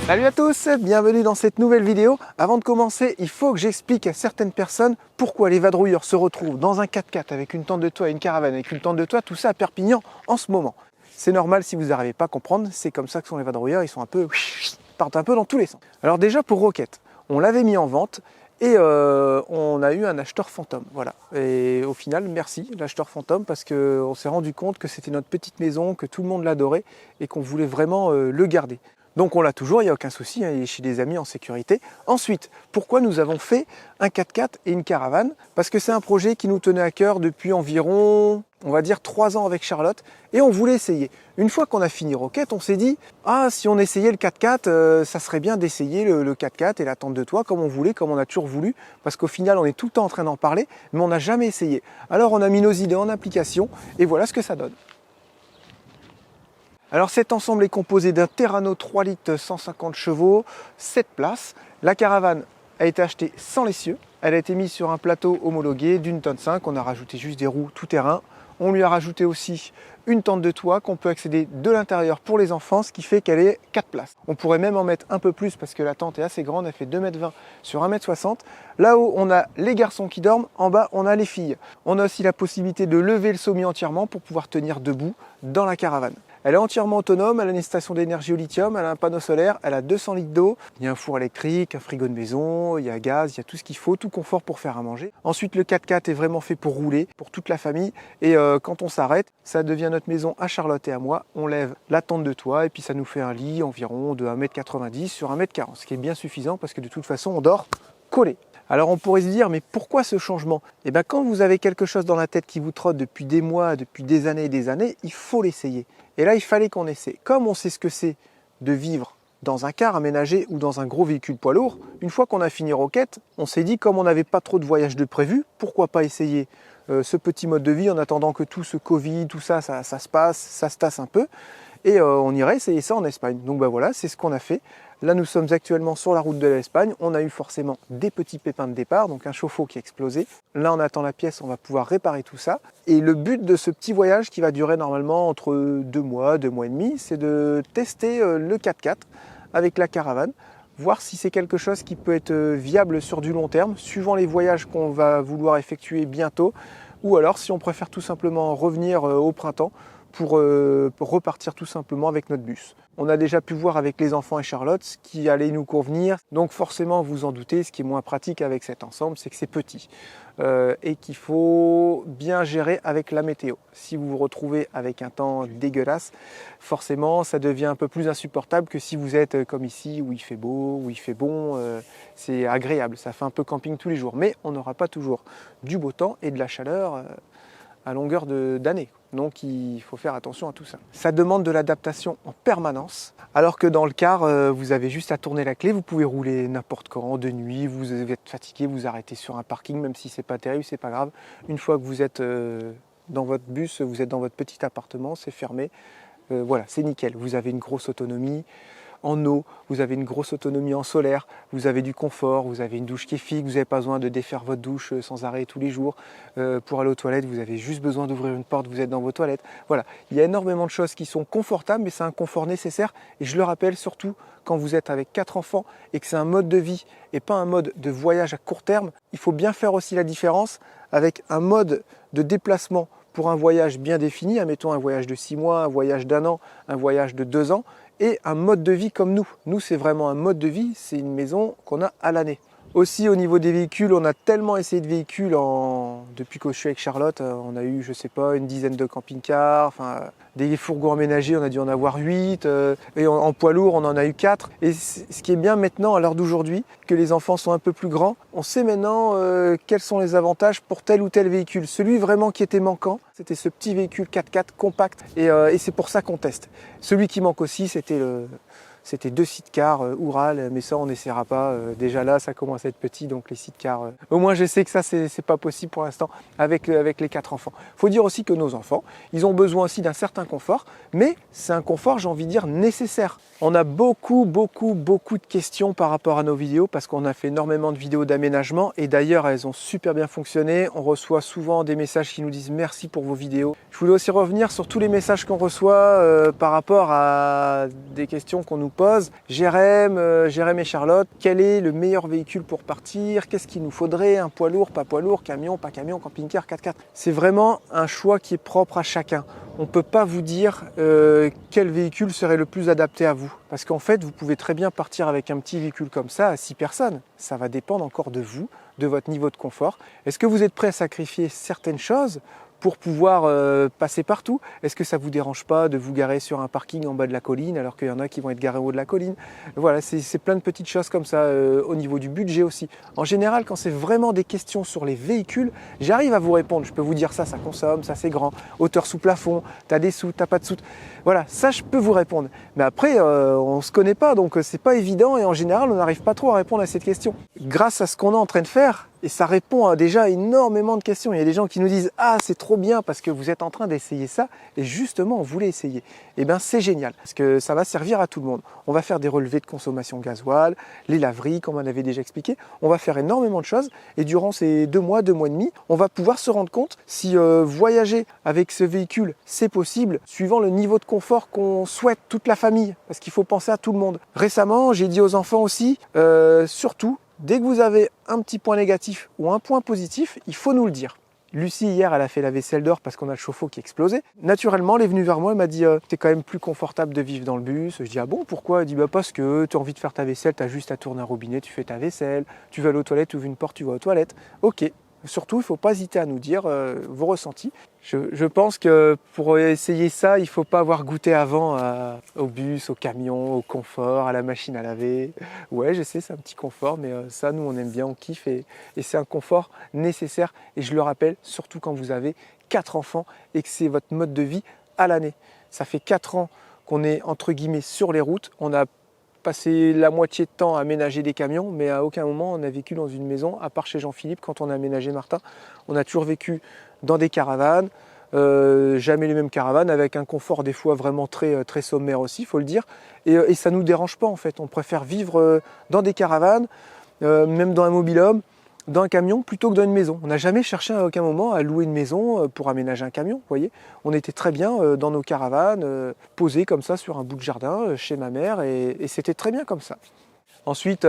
Salut à tous, bienvenue dans cette nouvelle vidéo. Avant de commencer, il faut que j'explique à certaines personnes pourquoi les vadrouilleurs se retrouvent dans un 4x4 avec une tente de toit et une caravane avec une tente de toit, tout ça à Perpignan en ce moment. C'est normal si vous n'arrivez pas à comprendre, c'est comme ça que sont les vadrouilleurs, ils sont partent un peu dans tous les sens. Alors déjà pour Rocket, on l'avait mis en vente et on a eu un acheteur fantôme, voilà. Et au final, merci l'acheteur fantôme parce qu'on s'est rendu compte que c'était notre petite maison, que tout le monde l'adorait et qu'on voulait vraiment le garder. Donc on l'a toujours, il n'y a aucun souci, hein, il est chez des amis en sécurité. Ensuite, pourquoi nous avons fait un 4x4 et une caravane? Parce que c'est un projet qui nous tenait à cœur depuis environ, on va dire 3 ans avec Charlotte, et on voulait essayer. Une fois qu'on a fini Rocket, on s'est dit, ah si on essayait le 4x4, ça serait bien d'essayer le 4x4 et la tente de toit comme on voulait, comme on a toujours voulu, parce qu'au final on est tout le temps en train d'en parler, mais on n'a jamais essayé. Alors on a mis nos idées en application, et voilà ce que ça donne. Alors cet ensemble est composé d'un Terrano 3 litres 150 chevaux, 7 places. La caravane a été achetée sans l'essieu. Elle a été mise sur un plateau homologué d'une tonne 5. On a rajouté juste des roues tout terrain. On lui a rajouté aussi une tente de toit qu'on peut accéder de l'intérieur pour les enfants, ce qui fait qu'elle est 4 places. On pourrait même en mettre un peu plus parce que la tente est assez grande, elle fait 2,20 m sur 1,60 m. Là-haut, on a les garçons qui dorment, en bas, on a les filles. On a aussi la possibilité de lever le sommier entièrement pour pouvoir tenir debout dans la caravane. Elle est entièrement autonome, elle a une station d'énergie au lithium, elle a un panneau solaire, elle a 200 litres d'eau, il y a un four électrique, un frigo de maison, il y a gaz, il y a tout ce qu'il faut, tout confort pour faire à manger. Ensuite, le 4x4 est vraiment fait pour rouler, pour toute la famille. Et quand on s'arrête, ça devient notre maison à Charlotte et à moi. On lève la tente de toit et puis ça nous fait un lit environ de 1,90 m sur 1,40 m, ce qui est bien suffisant parce que de toute façon, on dort collé. Alors on pourrait se dire, mais pourquoi ce changement? Eh bien quand vous avez quelque chose dans la tête qui vous trotte depuis des mois, depuis des années, il faut l'essayer. Et là, il fallait qu'on essaie. Comme on sait ce que c'est de vivre dans un car aménagé ou dans un gros véhicule poids lourd, une fois qu'on a fini Rocket, on s'est dit, comme on n'avait pas trop de voyages de prévu, pourquoi pas essayer ce petit mode de vie en attendant que tout ce Covid, tout ça, ça se passe, ça se tasse un peu. Et on irait essayer ça en Espagne. Donc ben voilà, c'est ce qu'on a fait. Là, nous sommes actuellement sur la route de l'Espagne. On a eu forcément des petits pépins de départ, donc un chauffe-eau qui a explosé. Là, on attend la pièce, on va pouvoir réparer tout ça. Et le but de ce petit voyage qui va durer normalement entre 2 mois, 2 mois et demi, c'est de tester le 4x4 avec la caravane, voir si c'est quelque chose qui peut être viable sur du long terme, suivant les voyages qu'on va vouloir effectuer bientôt, ou alors si on préfère tout simplement revenir au printemps pour repartir tout simplement avec notre bus. On a déjà pu voir avec les enfants et Charlotte ce qui allait nous convenir, donc forcément vous en doutez, ce qui est moins pratique avec cet ensemble, c'est que c'est petit et qu'il faut bien gérer avec la météo. Si vous vous retrouvez avec un temps dégueulasse, forcément ça devient un peu plus insupportable que si vous êtes comme ici où il fait beau, où il fait bon, c'est agréable, ça fait un peu camping tous les jours, mais on n'aura pas toujours du beau temps et de la chaleur à longueur d'année. Donc il faut faire attention à tout ça. Ça demande de l'adaptation en permanence, alors que dans le car, vous avez juste à tourner la clé, vous pouvez rouler n'importe quand, de nuit, vous êtes fatigué, vous arrêtez sur un parking, même si c'est pas terrible, c'est pas grave. Une fois que vous êtes dans votre bus, vous êtes dans votre petit appartement, c'est fermé, voilà, c'est nickel. Vous avez une grosse autonomie en eau, vous avez une grosse autonomie en solaire, vous avez du confort, vous avez une douche qui est fixe, vous n'avez pas besoin de défaire votre douche sans arrêt tous les jours. Pour aller aux toilettes, vous avez juste besoin d'ouvrir une porte, vous êtes dans vos toilettes. Voilà, il y a énormément de choses qui sont confortables, mais c'est un confort nécessaire. Et je le rappelle surtout quand vous êtes avec 4 enfants et que c'est un mode de vie et pas un mode de voyage à court terme, il faut bien faire aussi la différence avec un mode de déplacement pour un voyage bien défini, admettons un voyage de 6 mois, un voyage d'1 an, un voyage de 2 ans, et un mode de vie comme nous. Nous, c'est vraiment un mode de vie, c'est une maison qu'on a à l'année. Aussi, au niveau des véhicules, on a tellement essayé de véhicules depuis que je suis avec Charlotte. On a eu, je sais pas, une dizaine de camping-cars, enfin, des fourgons aménagés, on a dû en avoir 8. Et en poids lourd, on en a eu 4. Et ce qui est bien maintenant, à l'heure d'aujourd'hui, que les enfants sont un peu plus grands, on sait maintenant quels sont les avantages pour tel ou tel véhicule. Celui vraiment qui était manquant, c'était ce petit véhicule 4x4 compact. Et c'est pour ça qu'on teste. Celui qui manque aussi, c'était 2 sidecars Oural, mais ça on n'essaiera pas. Déjà là, ça commence à être petit, donc les sidecars. Au moins, je sais que ça, c'est pas possible pour l'instant avec les 4 enfants. Il faut dire aussi que nos enfants, ils ont besoin aussi d'un certain confort, mais c'est un confort, j'ai envie de dire, nécessaire. On a beaucoup de questions par rapport à nos vidéos parce qu'on a fait énormément de vidéos d'aménagement et d'ailleurs, elles ont super bien fonctionné. On reçoit souvent des messages qui nous disent merci pour vos vidéos. Je voulais aussi revenir sur tous les messages qu'on reçoit par rapport à des questions qu'on nous pose. Jérém et Charlotte, quel est le meilleur véhicule pour partir? Qu'est-ce qu'il nous faudrait? Un poids lourd, pas poids lourd, camion, pas camion, camping-car, 4x4. C'est vraiment un choix qui est propre à chacun. On ne peut pas vous dire quel véhicule serait le plus adapté à vous. Parce qu'en fait, vous pouvez très bien partir avec un petit véhicule comme ça à 6 personnes. Ça va dépendre encore de vous, de votre niveau de confort. Est-ce que vous êtes prêt à sacrifier certaines choses pour pouvoir passer partout? Est-ce que ça ne vous dérange pas de vous garer sur un parking en bas de la colline alors qu'il y en a qui vont être garés au haut de la colline? Voilà, c'est plein de petites choses comme ça au niveau du budget aussi. En général, quand c'est vraiment des questions sur les véhicules, j'arrive à vous répondre. Je peux vous dire ça consomme, ça c'est grand, hauteur sous plafond, t'as des sous, t'as pas de sous. Voilà, ça je peux vous répondre. Mais après, on ne se connaît pas, donc c'est pas évident et en général, on n'arrive pas trop à répondre à cette question. Grâce à ce qu'on est en train de faire, et ça répond à déjà énormément de questions. Il y a des gens qui nous disent « Ah, c'est trop bien parce que vous êtes en train d'essayer ça et justement, on voulait essayer. » Eh bien, c'est génial parce que ça va servir à tout le monde. On va faire des relevés de consommation gasoil, les laveries, comme on avait déjà expliqué. On va faire énormément de choses et durant ces 2 mois et demi, on va pouvoir se rendre compte si voyager avec ce véhicule, c'est possible, suivant le niveau de confort qu'on souhaite toute la famille, parce qu'il faut penser à tout le monde. Récemment, j'ai dit aux enfants aussi, surtout, dès que vous avez un petit point négatif ou un point positif, il faut nous le dire. Lucie, hier, elle a fait la vaisselle dehors parce qu'on a le chauffe-eau qui explosait. Naturellement, elle est venue vers moi, elle m'a dit « T'es quand même plus confortable de vivre dans le bus ». Je dis « Ah bon, pourquoi ?» Elle dit « Parce que tu as envie de faire ta vaisselle, tu as juste à tourner un robinet, tu fais ta vaisselle. Tu vas aller aux toilettes, tu ouvres une porte, tu vas aux toilettes. » Ok. Surtout, il ne faut pas hésiter à nous dire vos ressentis. Je pense que pour essayer ça, il ne faut pas avoir goûté avant au bus, au camion, au confort, à la machine à laver. Ouais, je sais, c'est un petit confort, mais ça, nous, on aime bien, on kiffe et c'est un confort nécessaire. Et je le rappelle, surtout quand vous avez 4 enfants et que c'est votre mode de vie à l'année. Ça fait 4 ans qu'on est, entre guillemets, sur les routes. On a passé la moitié de temps à aménager des camions, mais à aucun moment on a vécu dans une maison, à part chez Jean-Philippe quand on a aménagé Martin. On a toujours vécu dans des caravanes, jamais les mêmes caravanes, avec un confort des fois vraiment très sommaire aussi, il faut le dire. Et ça ne nous dérange pas en fait, on préfère vivre dans des caravanes, même dans un mobil-home, dans un camion plutôt que dans une maison. On n'a jamais cherché à aucun moment à louer une maison pour aménager un camion, vous voyez. On était très bien dans nos caravanes, posés comme ça sur un bout de jardin chez ma mère et c'était très bien comme ça. Ensuite,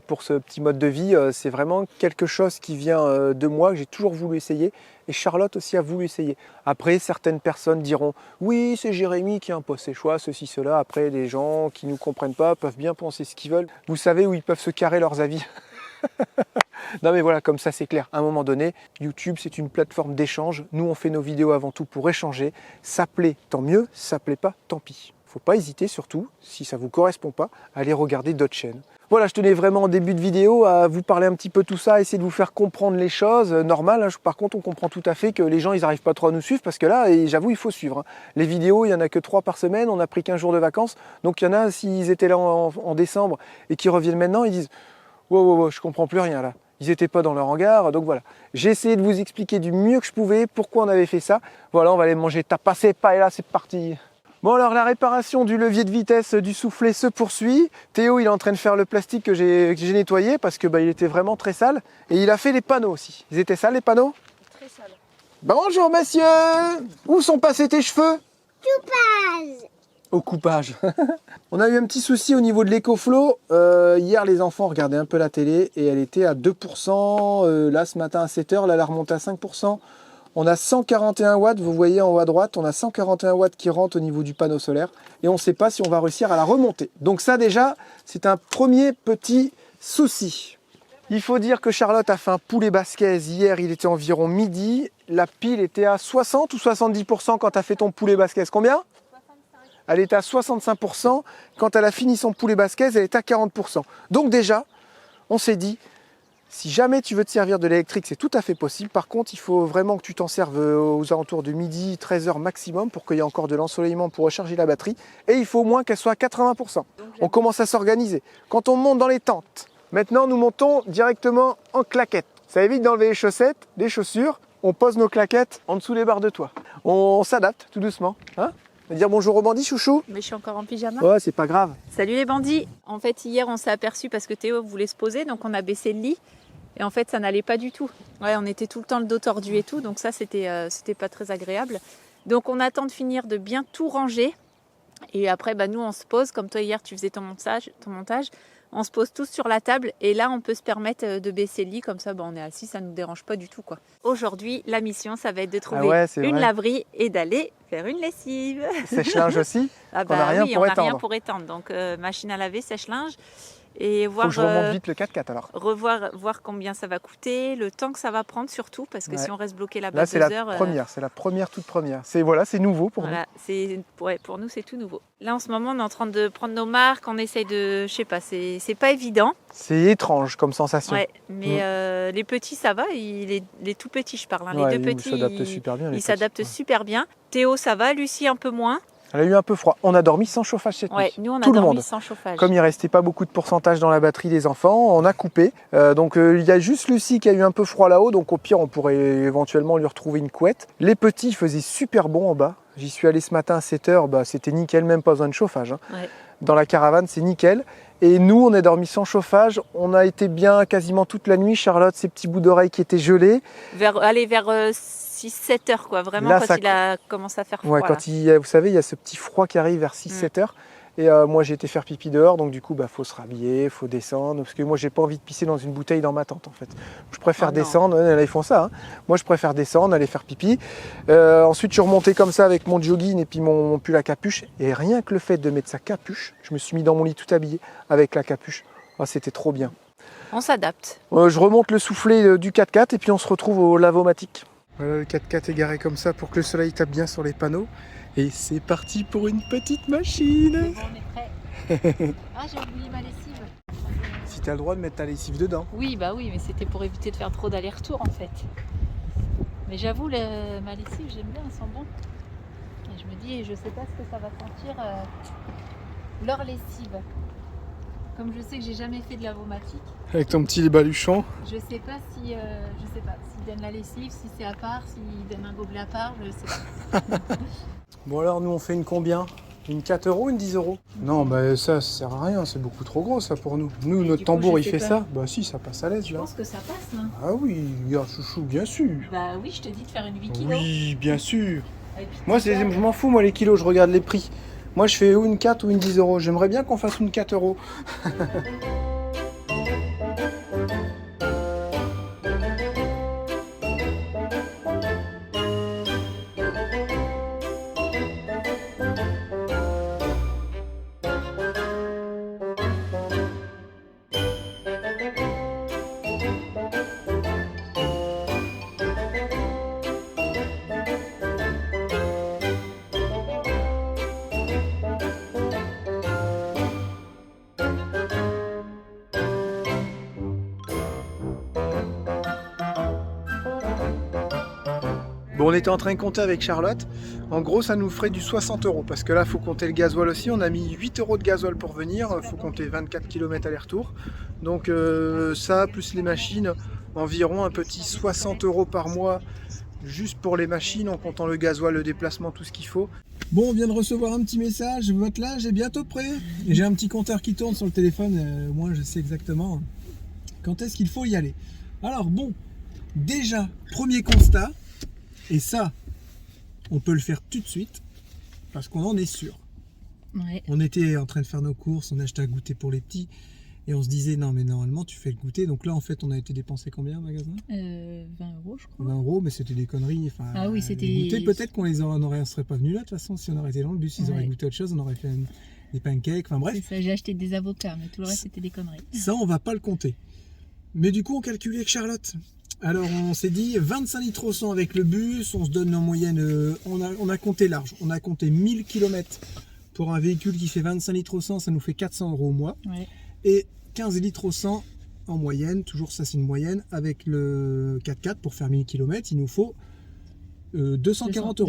pour ce petit mode de vie, c'est vraiment quelque chose qui vient de moi, que j'ai toujours voulu essayer et Charlotte aussi a voulu essayer. Après, certaines personnes diront « Oui, c'est Jérémy qui impose ses choix, ceci, cela ». Après, les gens qui ne nous comprennent pas peuvent bien penser ce qu'ils veulent. Vous savez où ils peuvent se carrer leurs avis. Non mais voilà, comme ça c'est clair. À un moment donné, YouTube c'est une plateforme d'échange. Nous on fait nos vidéos avant tout pour échanger. Ça plaît, tant mieux. Ça plaît pas, tant pis. Faut pas hésiter surtout, si ça vous correspond pas, à aller regarder d'autres chaînes. Voilà, je tenais vraiment en début de vidéo à vous parler un petit peu de tout ça, essayer de vous faire comprendre les choses. Normal, hein, par contre on comprend tout à fait que les gens ils n'arrivent pas trop à nous suivre parce que là, et j'avoue, il faut suivre. Hein. Les vidéos, il n'y en a que 3 par semaine, on a pris 15 jours de vacances. Donc il y en a, s'ils étaient là en décembre et qui reviennent maintenant, ils disent « Wow, je comprends plus rien là ». Ils n'étaient pas dans leur hangar, donc voilà. J'ai essayé de vous expliquer du mieux que je pouvais pourquoi on avait fait ça. Voilà, on va aller manger tapas et paella, c'est parti. Bon alors la réparation du levier de vitesse du soufflet se poursuit. Théo il est en train de faire le plastique que j'ai nettoyé parce que il était vraiment très sale. Et il a fait les panneaux aussi. Ils étaient sales les panneaux? Très sales. Bonjour messieurs. Où sont passés tes cheveux? Coupage. Au coupage. On a eu un petit souci au niveau de l'écoflow. Hier, les enfants regardaient un peu la télé et elle était à 2%. Là, ce matin à 7h, là, elle a remonté à 5%. On a 141 watts, vous voyez en haut à droite, on a 141 watts qui rentrent au niveau du panneau solaire. Et on ne sait pas si on va réussir à la remonter. Donc ça, déjà, c'est un premier petit souci. Il faut dire que Charlotte a fait un poulet basquez. Hier, il était environ midi. La pile était à 60 ou 70% quand tu as fait ton poulet basquez. Combien ? Elle était à 65%. Quand elle a fini son poulet basquez, elle est à 40%. Donc déjà, on s'est dit, si jamais tu veux te servir de l'électrique, c'est tout à fait possible. Par contre, il faut vraiment que tu t'en serves aux alentours de midi, 13h maximum pour qu'il y ait encore de l'ensoleillement pour recharger la batterie. Et il faut au moins qu'elle soit à 80%. On commence à s'organiser. Quand on monte dans les tentes, maintenant nous montons directement en claquettes. Ça évite d'enlever les chaussettes, les chaussures. On pose nos claquettes en dessous des barres de toit. On s'adapte tout doucement. Hein ? On va dire bonjour aux bandits, chouchou. Mais je suis encore en pyjama. Ouais, c'est pas grave. Salut les bandits. En fait, hier, on s'est aperçu parce que Théo voulait se poser, donc on a baissé le lit. Et en fait, ça n'allait pas du tout. Ouais, on était tout le temps le dos tordu et tout, donc ça, c'était pas très agréable. Donc on attend de finir de bien tout ranger. Et après, nous, on se pose, comme toi hier, tu faisais ton montage, on se pose tous sur la table et là, on peut se permettre de baisser le lit. Comme ça, on est assis, ça ne nous dérange pas du tout, quoi. Aujourd'hui, la mission, ça va être de trouver une laverie et d'aller faire une lessive. Sèche-linge aussi. Ah on n'a rien oui, pour on n'a étendre. rien pour étendre. Donc, machine à laver, sèche-linge. Et voir, faut que je remonte vite le 4x4 alors. Voir combien ça va coûter, le temps que ça va prendre surtout, parce que si on reste bloqué là-bas là, c'est 2 la heures... première, c'est la première, toute première. C'est nouveau pour nous. Pour nous, c'est tout nouveau. Là, en ce moment, on est en train de prendre nos marques, on essaye de... Je sais pas, c'est pas évident. C'est étrange comme sensation. Ouais, mais les petits, ça va, les tout petits, je parle. Ouais, les deux petits, ils s'adaptent super bien. Théo, ça va, Lucie, un peu moins. Elle a eu un peu froid. On a dormi sans chauffage cette nuit. Nous, on a Tout le dormi monde. sans chauffage. Comme il restait pas beaucoup de pourcentage dans la batterie des enfants, on a coupé. Donc il y a juste Lucie qui a eu un peu froid là-haut. Donc au pire, on pourrait éventuellement lui retrouver une couette. Les petits faisaient super bon en bas. J'y suis allé ce matin à 7h. C'était nickel, même pas besoin de chauffage. Ouais. Dans la caravane, c'est nickel. Et nous, on est dormi sans chauffage. On a été bien quasiment toute la nuit. Charlotte, ses petits bouts d'oreilles qui étaient gelés. Vers 6-7 heures, quoi. Vraiment, là, quand il a commencé à faire froid. Ouais, vous savez, il y a ce petit froid qui arrive vers 6-7 heures. Et moi, j'ai été faire pipi dehors. Donc, du coup, faut se rhabiller, faut descendre. Parce que moi, j'ai pas envie de pisser dans une bouteille dans ma tente, en fait. Je préfère descendre. Là, ils font ça. Hein. Moi, je préfère descendre, aller faire pipi. Ensuite, je suis remonté comme ça avec mon jogging et puis mon pull à capuche. Et rien que le fait de mettre sa capuche, je me suis mis dans mon lit tout habillé avec la capuche. Oh, c'était trop bien. On s'adapte. Je remonte le soufflet du 4x4 et puis on se retrouve au Lavomatic. Voilà, le 4x4 est garé comme ça pour que le soleil tape bien sur les panneaux. Et c'est parti pour une petite machine. Bon, on est prêt. Ah, j'ai oublié ma lessive. Si tu as le droit de mettre ta lessive dedans. Oui, mais c'était pour éviter de faire trop d'aller-retour en fait. Mais j'avoue, ma lessive, j'aime bien, elles sont bons. Et je me dis, je sais pas ce que ça va sentir leur lessive. Comme je sais que j'ai jamais fait de lavomatique. Avec ton petit baluchon. Je sais pas s'ils donnent la lessive, si c'est à part, s'ils donnent un gobelet à part, je sais pas. Bon alors nous on fait une combien? Une 4 €, une 10 €? Non, ça sert à rien, c'est beaucoup trop gros ça pour nous. Nous, notre tambour il fait ça. Bah si, ça passe à l'aise là. Je pense que ça passe, non? Ah oui, regarde chouchou, bien sûr. Bah oui, je te dis de faire une 8 kilos. Oui, bien sûr. Moi, je m'en fous, moi les kilos, je regarde les prix. Moi je fais ou une 4 ou une 10 €. J'aimerais bien qu'on fasse une 4 €. Bon, on était en train de compter avec Charlotte. En gros, ça nous ferait du 60 € parce que là, il faut compter le gasoil aussi. On a mis 8 € de gasoil pour venir. Il faut compter 24 km aller-retour. Donc ça, plus les machines, environ un petit 60 € par mois juste pour les machines en comptant le gasoil, le déplacement, tout ce qu'il faut. Bon, on vient de recevoir un petit message. Votre linge est bientôt prêt. Et j'ai un petit compteur qui tourne sur le téléphone. Au moins, je sais exactement quand est-ce qu'il faut y aller. Alors bon, déjà, premier constat. Et ça, on peut le faire tout de suite, parce qu'on en est sûr. Ouais. On était en train de faire nos courses, on achetait à goûter pour les petits, et on se disait, non mais normalement tu fais le goûter. Donc là en fait on a été dépensé combien au magasin? 20 € je crois. 20 €, mais c'était des conneries. Enfin, ah oui, c'était... Goûter, peut-être qu'on on serait pas venus là, de toute façon, si on aurait été dans le bus, ils auraient goûté autre chose, on aurait fait des pancakes, enfin bref. C'est ça, j'ai acheté des avocats, mais tout le reste c'était des conneries. Ça on va pas le compter. Mais du coup on calculait avec Charlotte. Alors on s'est dit 25 litres au 100 avec le bus, on se donne en moyenne, on a compté large, on a compté 1000 km pour un véhicule qui fait 25 litres au 100, ça nous fait 400 € au mois. Ouais. Et 15 litres au 100 en moyenne, toujours ça c'est une moyenne, avec le 4x4 pour faire 1000 km, il nous faut 240 €.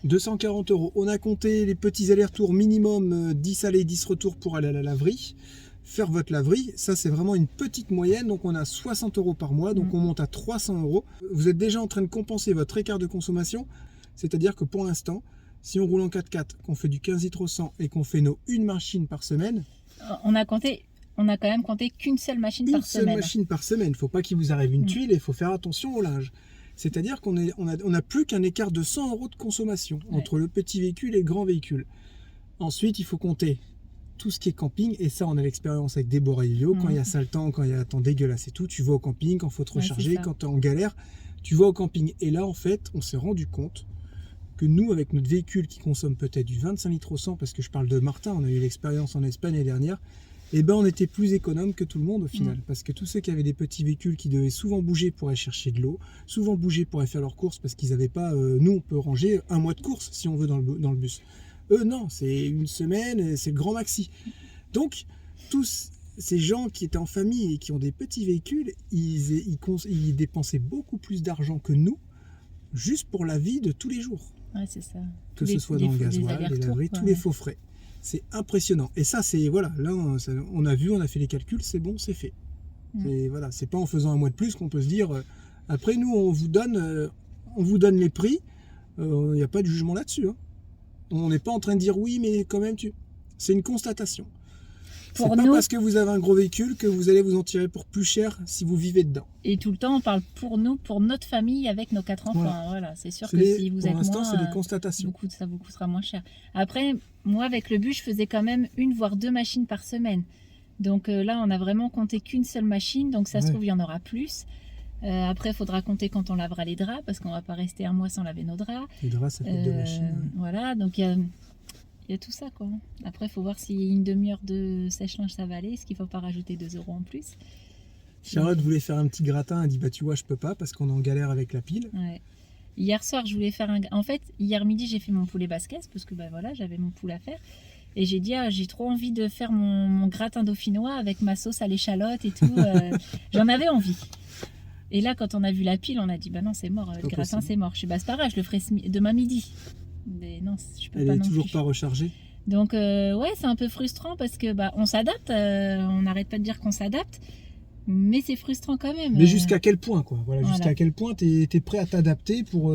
240 €. On a compté les petits allers-retours minimum, 10 allers, 10 retours pour aller à la laverie. Faire votre laverie, ça c'est vraiment une petite moyenne, donc on a 60 € par mois, donc on monte à 300 €. Vous êtes déjà en train de compenser votre écart de consommation, c'est-à-dire que pour l'instant, si on roule en 4x4, qu'on fait du 15 litres au 100 et qu'on fait nos une machine par semaine... On a quand même compté qu'une seule machine par semaine. Une seule machine par semaine, il ne faut pas qu'il vous arrive une tuile et il faut faire attention au linge. C'est-à-dire qu'on a plus qu'un écart de 100 € de consommation entre le petit véhicule et le grand véhicule. Ensuite, il faut compter tout ce qui est camping, et ça on a l'expérience avec Déborah et Vio, quand il y a sale temps, quand il y a un temps dégueulasse et tout, tu vas au camping, quand il faut te recharger, quand tu es en galère, tu vas au camping. Et là en fait, on s'est rendu compte que nous, avec notre véhicule qui consomme peut-être du 25 litres au 100, parce que je parle de Martin, on a eu l'expérience en Espagne l'année dernière, et ben on était plus économe que tout le monde au final, parce que tous ceux qui avaient des petits véhicules qui devaient souvent bouger pour aller chercher de l'eau, souvent bouger pour aller faire leurs courses, parce qu'ils n'avaient pas, nous on peut ranger un mois de course si on veut dans le bus. Eux non, c'est une semaine, c'est le grand maxi. Donc tous ces gens qui étaient en famille et qui ont des petits véhicules, ils dépensaient beaucoup plus d'argent que nous, juste pour la vie de tous les jours. Ouais, c'est ça. Que ce soit dans le gasoil, les laveries, tous les faux frais. C'est impressionnant. Et ça, c'est voilà, là, on a vu, on a fait les calculs, c'est bon, c'est fait. Voilà, c'est pas en faisant un mois de plus qu'on peut se dire. Après, nous, on vous donne les prix. Il n'y a pas de jugement là-dessus. Hein. On n'est pas en train de dire oui, mais quand même, c'est une constatation. C'est pas parce que vous avez un gros véhicule que vous allez vous en tirer pour plus cher si vous vivez dedans. Et tout le temps, on parle pour nous, pour notre famille avec nos 4 enfants. Voilà, c'est sûr que si vous êtes pour l'instant, moins, c'est des constatations. Ça vous coûtera moins cher. Après, moi, avec le bus, je faisais quand même 1 voire 2 machines par semaine. Donc là, on a vraiment compté qu'une seule machine. Donc ça se trouve, il y en aura plus. Après, il faudra compter quand on lavera les draps, parce qu'on ne va pas rester un mois sans laver nos draps. Les draps, ça fait 2 machines. Voilà, donc il y a tout ça, quoi. Après, il faut voir si une demi-heure de sèche-linge, ça va aller. Est-ce qu'il ne faut pas rajouter 2 € en plus? Charlotte voulait faire un petit gratin. Elle dit, bah tu vois, je peux pas parce qu'on est en galère avec la pile. Ouais. Hier soir, je voulais faire un... En fait, hier midi, j'ai fait mon poulet basquez parce que bah, voilà, j'avais mon poulet à faire. Et j'ai dit, j'ai trop envie de faire mon gratin dauphinois avec ma sauce à l'échalote et tout. J'en avais envie. Et là, quand on a vu la pile, on a dit, bah non, c'est mort, le gratin, c'est mort. Je suis, bah c'est pas grave, je le ferai demain midi. Mais non, je peux pas non plus. Elle est toujours pas rechargée. Donc, ouais, c'est un peu frustrant parce que bah, on s'adapte, on n'arrête pas de dire qu'on s'adapte. Mais c'est frustrant quand même. Mais jusqu'à quel point, quoi. Voilà. Jusqu'à quel point tu es prêt à t'adapter pour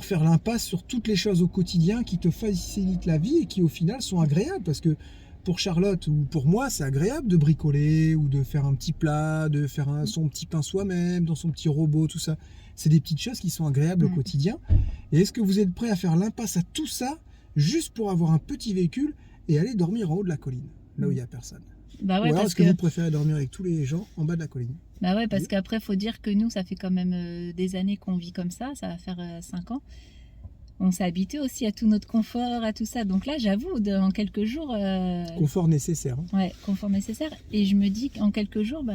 faire l'impasse sur toutes les choses au quotidien qui te facilitent la vie et qui au final sont agréables. Parce que pour Charlotte ou pour moi, c'est agréable de bricoler ou de faire un petit plat, de faire son petit pain soi-même, dans son petit robot, tout ça. C'est des petites choses qui sont agréables au quotidien. Et est-ce que vous êtes prêt à faire l'impasse à tout ça juste pour avoir un petit véhicule et aller dormir en haut de la colline, là où il n'y a personne? Bah ouais, ou alors est-ce que vous préférez dormir avec tous les gens en bas de la colline? Bah ouais, parce qu'après, il faut dire que nous, ça fait quand même des années qu'on vit comme ça va faire 5 ans. On s'est habitué aussi à tout notre confort, à tout ça. Donc là, j'avoue, en quelques jours... Confort nécessaire. Hein. Ouais, confort nécessaire. Et je me dis qu'en quelques jours... Bah...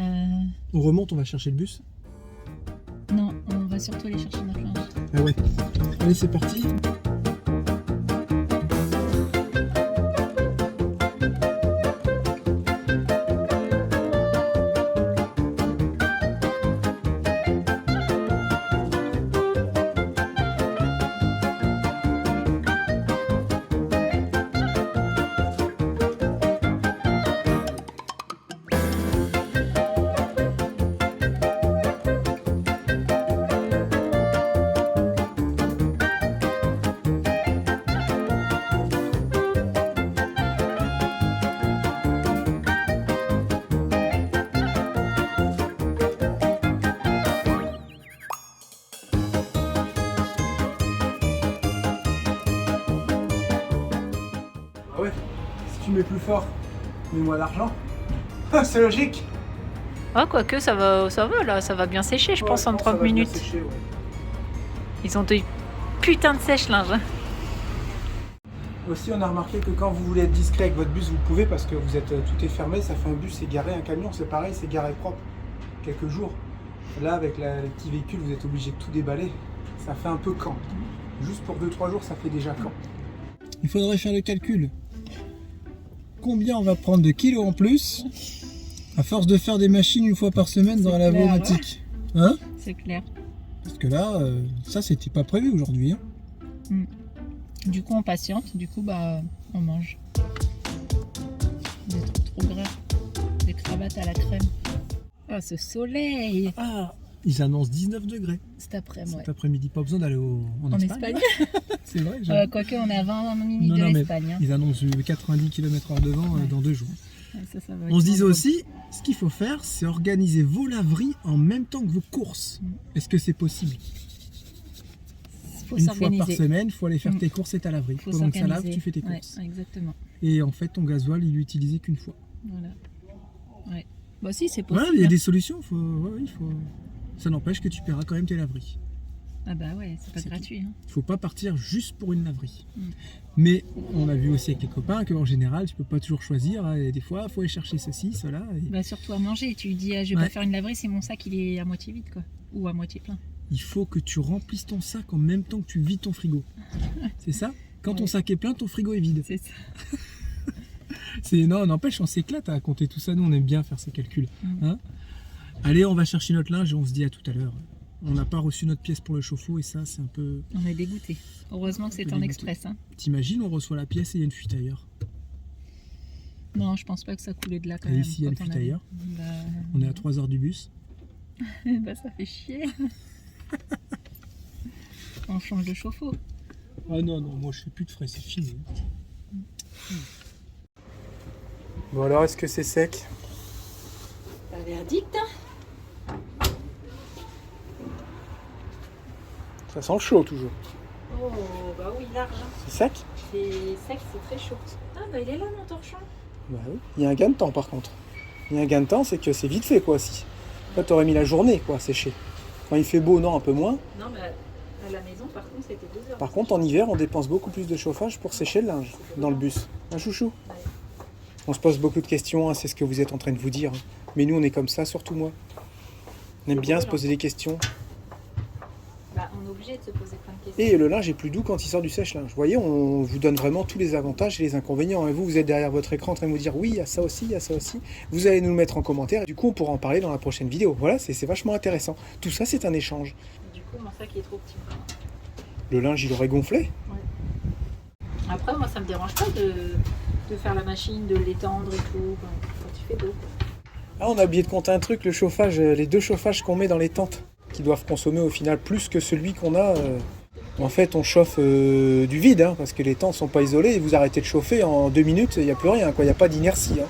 On remonte, on va chercher le bus? Non, on va surtout aller chercher notre linge. Ah ouais. Allez, c'est parti. Ouais, si tu mets plus fort, mets-moi l'argent. C'est logique. Ah, quoique, ça va là, ça va bien sécher, je pense, en 30 minutes. Sécher, ouais. Ils ont des putains de sèche-linge. Aussi, on a remarqué que quand vous voulez être discret avec votre bus, vous pouvez parce que vous êtes tout est fermé. Ça fait un bus, c'est garé, un camion, c'est pareil, c'est garé propre. Quelques jours. Là, avec les petits véhicules, vous êtes obligé de tout déballer. Ça fait un peu camp. Juste pour 2-3 jours, ça fait déjà camp. Il faudrait faire le calcul. Combien on va prendre de kilos en plus à force de faire des machines une fois par semaine dans la lavomatique, hein? C'est clair. Parce que là, ça c'était pas prévu aujourd'hui. Hein. Du coup on patiente, du coup bah on mange. Des trucs trop gras, des cravates à la crème. Ah ce soleil! Ah, ils annoncent 19 degrés cet après-midi. Cet après-midi, pas besoin d'aller en Espagne. C'est vrai. Quoique on est à 20 minutes de l'Espagne. Ils annoncent 90 km/h de vent dans 2 jours. Ouais, ça on se disait aussi, ce qu'il faut faire, c'est organiser vos laveries en même temps que vos courses. Est-ce que c'est possible? une fois par s'organiser. semaine, il faut aller faire tes courses et ta laverie. Faut Pendant que ça lave, s'organiser. tu fais tes Ouais, courses. exactement. Et en fait, ton gasoil, il est utilisé qu'une fois. Voilà. Ouais. Bah si, c'est Voilà, possible. il y a des solutions. Ça n'empêche que tu paieras quand même tes laveries. Ah bah ouais, c'est pas C'est gratuit. Hein. Il faut pas partir juste pour une laverie. Mm. Mais on a vu aussi avec les copains qu'en général, tu peux pas toujours choisir. Hein, et des fois, il faut aller chercher ceci, cela. Et Bah surtout à manger. Tu lui dis, ah, je vais Ouais. pas faire une laverie, c'est mon sac, il est à moitié vide, quoi. Ou à moitié plein. il faut que tu remplisses ton sac en même temps que tu vides ton frigo. C'est ça? Quand ton Ouais. sac est plein, ton frigo est vide. C'est ça. Non, n'empêche, on s'éclate à compter tout ça. Nous, on aime bien faire ces calculs. Mm. Hein. Allez, on va chercher notre linge et on se dit à tout à l'heure. On n'a pas reçu notre pièce pour le chauffe-eau et ça, c'est un peu... On est dégoûté. Heureusement que c'est peu en dégoûté. express. Hein. T'imagines, on reçoit la pièce et il y a une fuite ailleurs. Non, je pense pas que ça coulait de là quand Et même. ici, il y a une quand fuite avait- ailleurs. Bah, On est à 3 heures du bus. bah ça fait chier. On change de chauffe-eau. Ah non, moi je fais plus de frais, c'est fini. Bon alors, est-ce que c'est sec? Pas verdict, hein. Ça sent le chaud toujours. Oh, bah oui, large. Hein. C'est sec? C'est sec, c'est très chaud. Ah, bah il est là, mon torchon. Bah oui. Il y a un gain de temps par contre. Il y a un gain de temps, c'est que c'est vite fait quoi aussi. Là t'aurais mis la journée quoi, à sécher. Quand il fait beau, non, un peu moins. Non, mais à la maison, par contre, c'était 2 heures. Par contre, en hiver, on dépense beaucoup plus de chauffage pour sécher le linge dans le bus. Un chouchou. Ouais. On se pose beaucoup de questions, hein, c'est ce que vous êtes en train de vous dire. Hein. Mais nous, on est comme ça, surtout moi. On aime bien se poser des questions. Bah, on est obligé de se poser plein de questions. Et le linge est plus doux quand il sort du sèche-linge. Vous voyez, on vous donne vraiment tous les avantages et les inconvénients. Et vous, vous êtes derrière votre écran en train de vous dire oui, il y a ça aussi, il y a ça aussi. Vous allez nous le mettre en commentaire. Et du coup, on pourra en parler dans la prochaine vidéo. Voilà, c'est vachement intéressant. Tout ça, c'est un échange. Et du coup, mon sac il est trop petit. Le linge, il aurait gonflé. Après, moi, ça me dérange pas de faire la machine, de l'étendre et tout, quand il fait beau. Quoi. Ah, on a oublié de compter un truc, le chauffage, les 2 chauffages qu'on met dans les tentes, qui doivent consommer au final plus que celui qu'on a. En fait, on chauffe du vide, hein, parce que les tentes ne sont pas isolées, et vous arrêtez de chauffer, en 2 minutes, il n'y a plus rien, il n'y a pas d'inertie. Hein.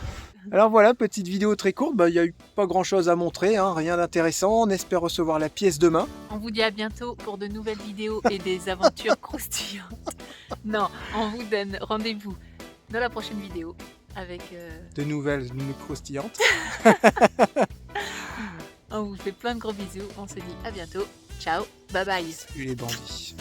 Alors voilà, petite vidéo très courte, il n'y a eu pas grand chose à montrer, hein, rien d'intéressant, on espère recevoir la pièce demain. On vous dit à bientôt pour de nouvelles vidéos et des aventures croustillantes. Non, on vous donne rendez-vous dans la prochaine vidéo avec... De nouvelles croustillantes. On vous fait plein de gros bisous. On se dit à bientôt. Ciao, bye bye. Salut les bandits.